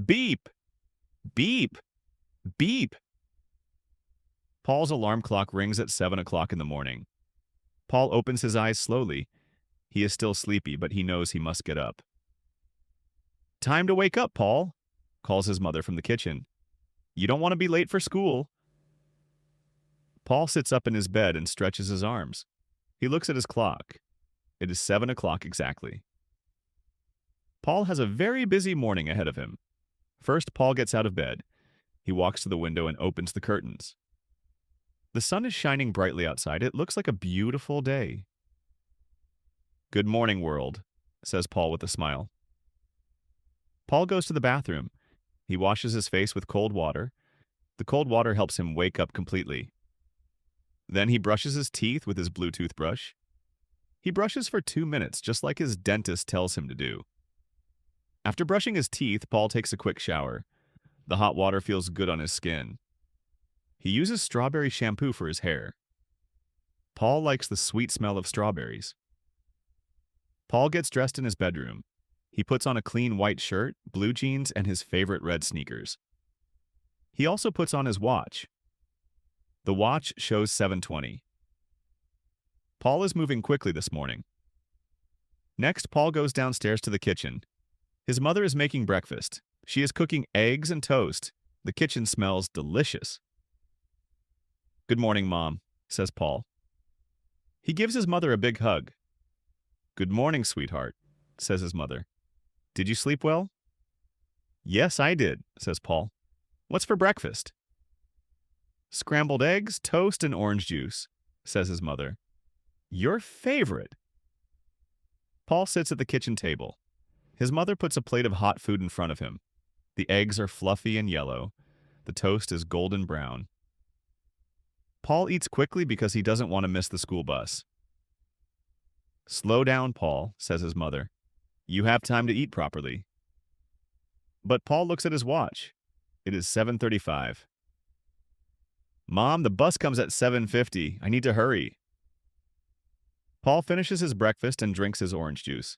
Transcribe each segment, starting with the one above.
Beep! Beep! Beep! Paul's alarm clock rings at 7 o'clock in the morning. Paul opens his eyes slowly. He is still sleepy, but he knows he must get up. "Time to wake up, Paul," calls his mother from the kitchen. "You don't want to be late for school." Paul sits up in his bed and stretches his arms. He looks at his clock. It is 7 o'clock exactly. Paul has a very busy morning ahead of him. First, Paul gets out of bed. He walks to the window and opens the curtains. The sun is shining brightly outside. It looks like a beautiful day. "Good morning, world," says Paul with a smile. Paul goes to the bathroom. He washes his face with cold water. The cold water helps him wake up completely. Then he brushes his teeth with his blue toothbrush. He brushes for 2 minutes, just like his dentist tells him to do. After brushing his teeth, Paul takes a quick shower. The hot water feels good on his skin. He uses strawberry shampoo for his hair. Paul likes the sweet smell of strawberries. Paul gets dressed in his bedroom. He puts on a clean white shirt, blue jeans, and his favorite red sneakers. He also puts on his watch. The watch shows 7:20. Paul is moving quickly this morning. Next, Paul goes downstairs to the kitchen. His mother is making breakfast. She is cooking eggs and toast. The kitchen smells delicious. "Good morning, Mom," says Paul. He gives his mother a big hug. "Good morning, sweetheart," says his mother. "Did you sleep well?" "Yes, I did," says Paul. "What's for breakfast?" "Scrambled eggs, toast, and orange juice," says his mother. "Your favorite." Paul sits at the kitchen table. His mother puts a plate of hot food in front of him. The eggs are fluffy and yellow. The toast is golden brown. Paul eats quickly because he doesn't want to miss the school bus. "Slow down, Paul," says his mother. "You have time to eat properly." But Paul looks at his watch. It is 7:35. "Mom, the bus comes at 7:50. I need to hurry." Paul finishes his breakfast and drinks his orange juice.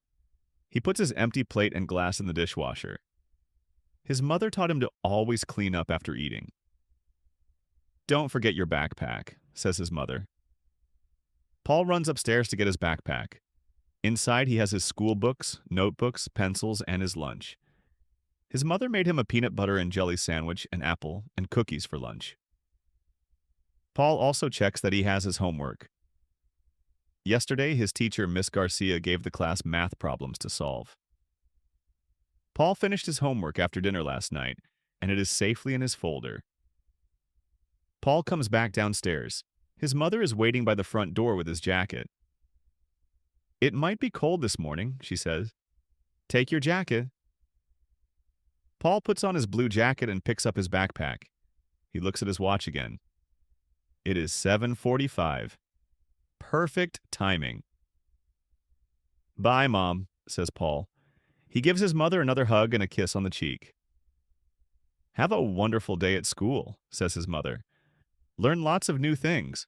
He puts his empty plate and glass in the dishwasher. His mother taught him to always clean up after eating. "Don't forget your backpack," says his mother. Paul runs upstairs to get his backpack. Inside, he has his school books, notebooks, pencils, and his lunch. His mother made him a peanut butter and jelly sandwich, an apple, and cookies for lunch. Paul also checks that he has his homework. Yesterday, his teacher, Miss Garcia, gave the class math problems to solve. Paul finished his homework after dinner last night, and it is safely in his folder. Paul comes back downstairs. His mother is waiting by the front door with his jacket. "It might be cold this morning," she says. "Take your jacket." Paul puts on his blue jacket and picks up his backpack. He looks at his watch again. It is 7:45. Perfect timing. "Bye, Mom," says Paul. He gives his mother another hug and a kiss on the cheek. "Have a wonderful day at school," says his mother. "Learn lots of new things."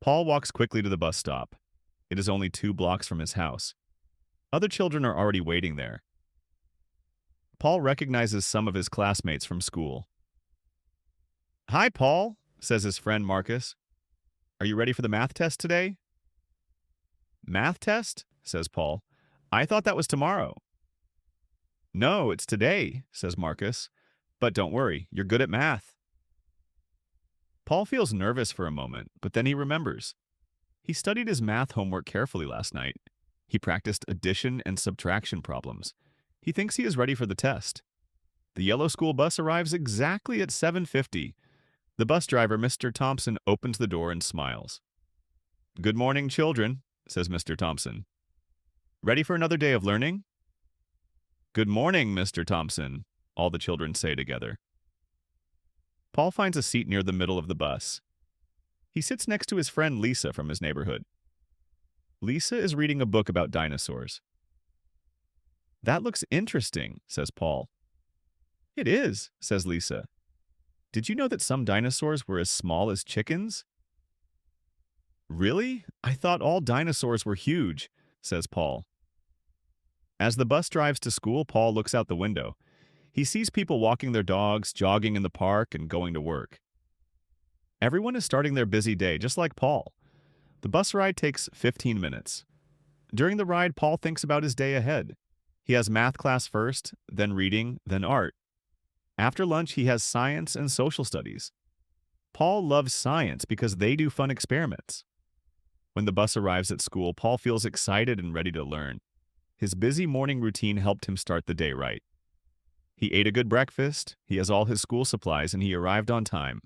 Paul walks quickly to the bus stop. It is only 2 blocks from his house. Other children are already waiting there. Paul recognizes some of his classmates from school. "Hi, Paul," says his friend Marcus. "Are you ready for the math test today?" "Math test?" says Paul. "I thought that was tomorrow." "No, it's today," says Marcus. "But don't worry, you're good at math." Paul feels nervous for a moment, but then he remembers. He studied his math homework carefully last night. He practiced addition and subtraction problems. He thinks he is ready for the test. The yellow school bus arrives exactly at 7:50. The bus driver, Mr. Thompson, opens the door and smiles. "Good morning, children," says Mr. Thompson. "Ready for another day of learning?" "Good morning, Mr. Thompson," all the children say together. Paul finds a seat near the middle of the bus. He sits next to his friend Lisa from his neighborhood. Lisa is reading a book about dinosaurs. "That looks interesting," says Paul. "It is," says Lisa. "Did you know that some dinosaurs were as small as chickens?" "Really? I thought all dinosaurs were huge," says Paul. As the bus drives to school, Paul looks out the window. He sees people walking their dogs, jogging in the park, and going to work. Everyone is starting their busy day, just like Paul. The bus ride takes 15 minutes. During the ride, Paul thinks about his day ahead. He has math class first, then reading, then art. After lunch, he has science and social studies. Paul loves science because they do fun experiments. When the bus arrives at school, Paul feels excited and ready to learn. His busy morning routine helped him start the day right. He ate a good breakfast, he has all his school supplies, and he arrived on time.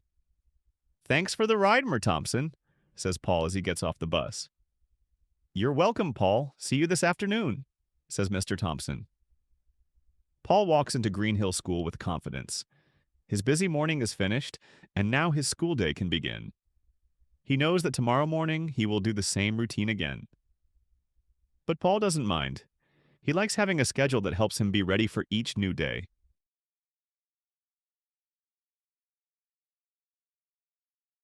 "Thanks for the ride, Mer Thompson," says Paul as he gets off the bus. "You're welcome, Paul. See you this afternoon," says Mr. Thompson. Paul walks into Green Hill School with confidence. His busy morning is finished, and now his school day can begin. He knows that tomorrow morning he will do the same routine again. But Paul doesn't mind. He likes having a schedule that helps him be ready for each new day.